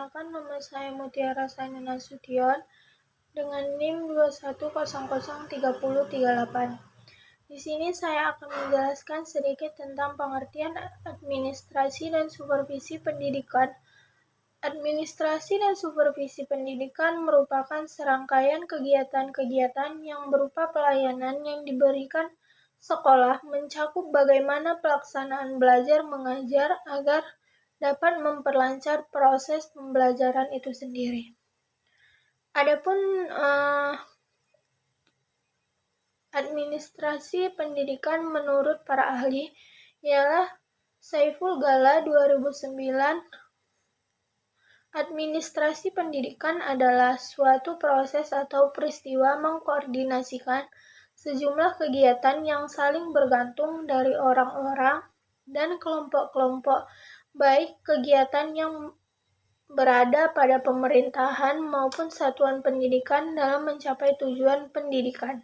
Perkenalkan, nama saya Mutiara Saina Nasution dengan NIM 210033038. Di sini saya akan menjelaskan sedikit tentang pengertian administrasi dan supervisi pendidikan. Administrasi dan supervisi pendidikan merupakan serangkaian kegiatan-kegiatan yang berupa pelayanan yang diberikan sekolah, mencakup bagaimana pelaksanaan belajar mengajar agar dapat memperlancar proses pembelajaran itu sendiri. Adapun administrasi pendidikan menurut para ahli ialah Saiful Gala 2009. Administrasi pendidikan adalah suatu proses atau peristiwa mengkoordinasikan sejumlah kegiatan yang saling bergantung dari orang-orang dan kelompok-kelompok, baik kegiatan yang berada pada pemerintahan maupun satuan pendidikan dalam mencapai tujuan pendidikan.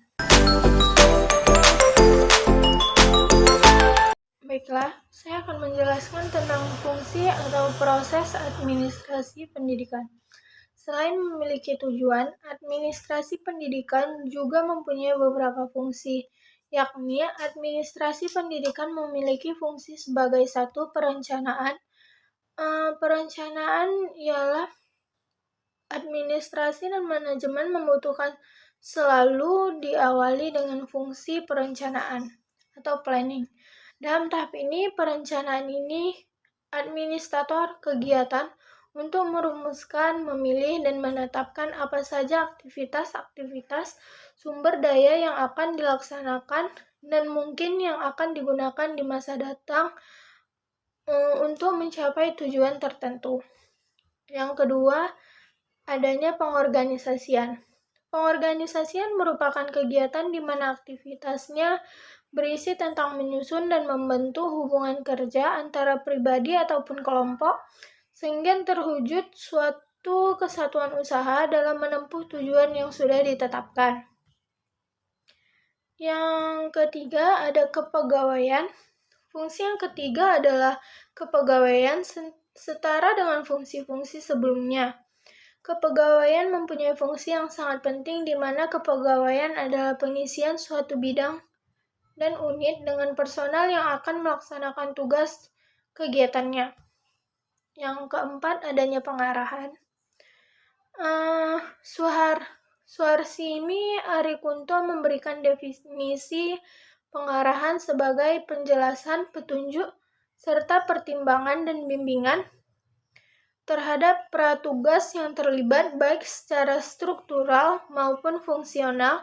Baiklah, saya akan menjelaskan tentang fungsi atau proses administrasi pendidikan. Selain memiliki tujuan, administrasi pendidikan juga mempunyai beberapa fungsi, yakni administrasi pendidikan memiliki fungsi sebagai satu perencanaan. Perencanaan ialah administrasi dan manajemen membutuhkan selalu diawali dengan fungsi perencanaan atau planning. Dalam tahap ini, perencanaan ini administrator kegiatan untuk merumuskan, memilih, dan menetapkan apa saja aktivitas-aktivitas sumber daya yang akan dilaksanakan dan mungkin yang akan digunakan di masa datang untuk mencapai tujuan tertentu. Yang kedua, adanya pengorganisasian. Pengorganisasian merupakan kegiatan di mana aktivitasnya berisi tentang menyusun dan membentuk hubungan kerja antara pribadi ataupun kelompok sehingga terwujud suatu kesatuan usaha dalam menempuh tujuan yang sudah ditetapkan. Yang ketiga, ada kepegawaian. Fungsi yang ketiga adalah kepegawaian setara dengan fungsi-fungsi sebelumnya. Kepegawaian mempunyai fungsi yang sangat penting di mana kepegawaian adalah pengisian suatu bidang dan unit dengan personal yang akan melaksanakan tugas kegiatannya. Yang keempat, adanya pengarahan. Suharsimi Arikunto memberikan definisi pengarahan sebagai penjelasan, petunjuk, serta pertimbangan dan bimbingan terhadap pratugas yang terlibat baik secara struktural maupun fungsional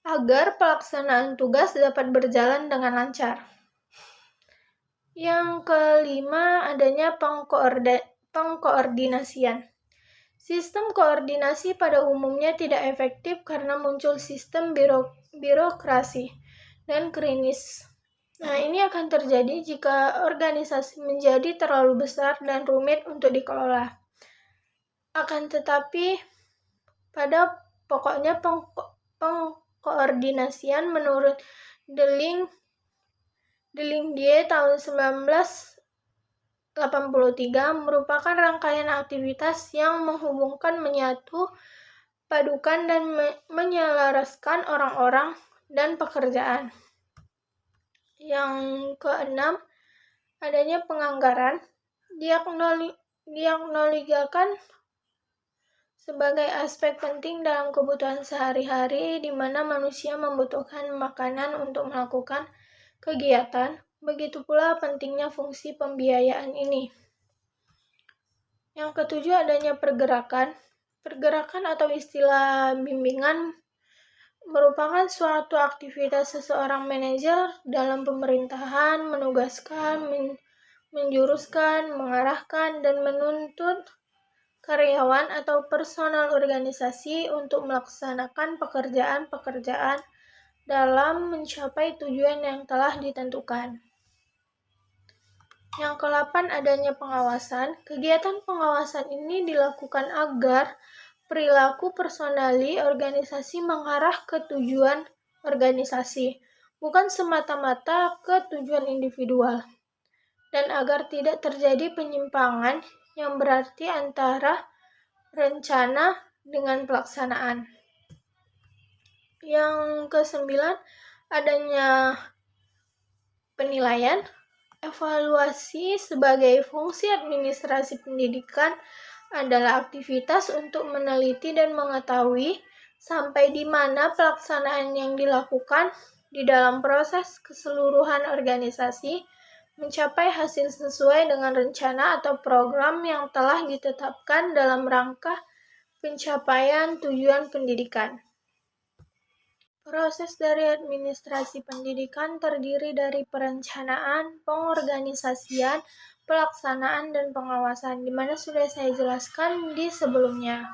agar pelaksanaan tugas dapat berjalan dengan lancar. Yang kelima, adanya pengkoordinasian. Sistem koordinasi pada umumnya tidak efektif karena muncul sistem birokrasi dan klinis. Ini akan terjadi jika organisasi menjadi terlalu besar dan rumit untuk dikelola. Akan tetapi, pada pokoknya pengkoordinasian menurut Delingie tahun 1983 merupakan rangkaian aktivitas yang menghubungkan, menyatu, padukan, dan menyelaraskan orang-orang dan pekerjaan. Yang keenam, adanya penganggaran. Diagnostikan sebagai aspek penting dalam kebutuhan sehari-hari di mana manusia membutuhkan makanan untuk melakukan kegiatan. Begitu pula pentingnya fungsi pembiayaan ini. Yang ketujuh, adanya pergerakan. Pergerakan atau istilah bimbingan merupakan suatu aktivitas seseorang manajer dalam pemerintahan, menugaskan, menjuruskan, mengarahkan, dan menuntut karyawan atau personal organisasi untuk melaksanakan pekerjaan-pekerjaan dalam mencapai tujuan yang telah ditentukan. Yang ke-8, adanya pengawasan. Kegiatan pengawasan ini dilakukan agar perilaku personali organisasi mengarah ke tujuan organisasi, bukan semata-mata ke tujuan individual, dan agar tidak terjadi penyimpangan yang berarti antara rencana dengan pelaksanaan. Yang ke-9, adanya penilaian. Evaluasi sebagai fungsi administrasi pendidikan adalah aktivitas untuk meneliti dan mengetahui sampai di mana pelaksanaan yang dilakukan di dalam proses keseluruhan organisasi mencapai hasil sesuai dengan rencana atau program yang telah ditetapkan dalam rangka pencapaian tujuan pendidikan. Proses dari administrasi pendidikan terdiri dari perencanaan, pengorganisasian, pelaksanaan, dan pengawasan, di mana sudah saya jelaskan di sebelumnya.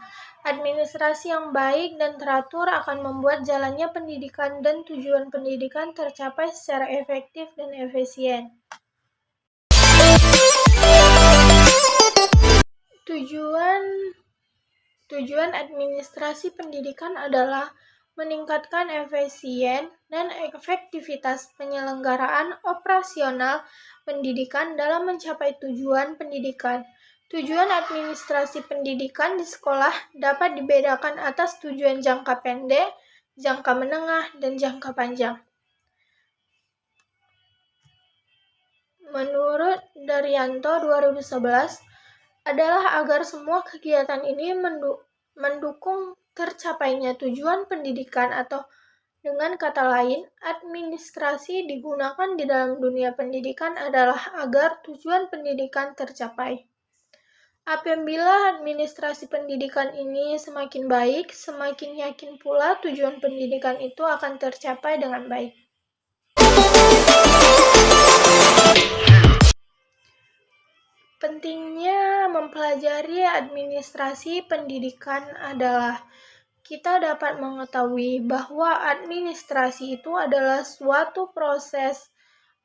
Administrasi yang baik dan teratur akan membuat jalannya pendidikan dan tujuan pendidikan tercapai secara efektif dan efisien. Tujuan administrasi pendidikan adalah meningkatkan efisien dan efektivitas penyelenggaraan operasional pendidikan dalam mencapai tujuan pendidikan. Tujuan administrasi pendidikan di sekolah dapat dibedakan atas tujuan jangka pendek, jangka menengah, dan jangka panjang. Menurut Daryanto 2011, adalah agar semua kegiatan ini mendukung tercapainya tujuan pendidikan, atau dengan kata lain, administrasi digunakan di dalam dunia pendidikan adalah agar tujuan pendidikan tercapai. Apabila administrasi pendidikan ini semakin baik, semakin yakin pula tujuan pendidikan itu akan tercapai dengan baik. Pentingnya mempelajari administrasi pendidikan adalah kita dapat mengetahui bahwa administrasi itu adalah suatu proses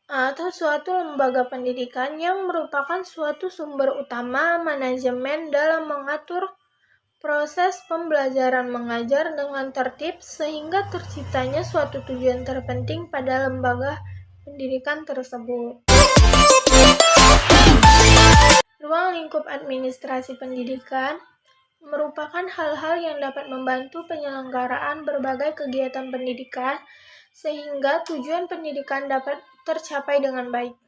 atau suatu lembaga pendidikan yang merupakan suatu sumber utama manajemen dalam mengatur proses pembelajaran mengajar dengan tertib sehingga terciptanya suatu tujuan terpenting pada lembaga pendidikan tersebut. Ruang lingkup administrasi pendidikan merupakan hal-hal yang dapat membantu penyelenggaraan berbagai kegiatan pendidikan sehingga tujuan pendidikan dapat tercapai dengan baik.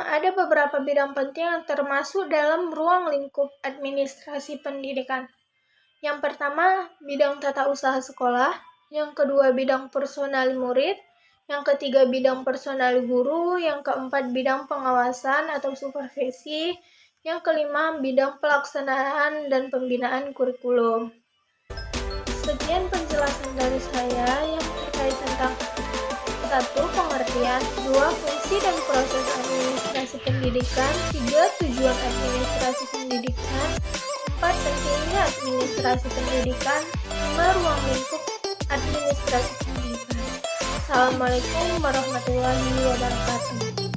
Ada beberapa bidang penting yang termasuk dalam ruang lingkup administrasi pendidikan. Yang pertama, bidang tata usaha sekolah. Yang kedua, bidang personal murid. Yang ketiga, bidang personal guru. Yang keempat, bidang pengawasan atau supervisi. Yang kelima, bidang pelaksanaan dan pembinaan kurikulum. Sekian penjelasan dari saya yang terkait tentang 1. Pengertian, 2. Fungsi dan proses administrasi pendidikan, 3. Tujuan administrasi pendidikan, 4. Pentingnya administrasi pendidikan, 5. Ruang lingkup administrasi pendidikan. Assalamualaikum warahmatullahi wabarakatuh.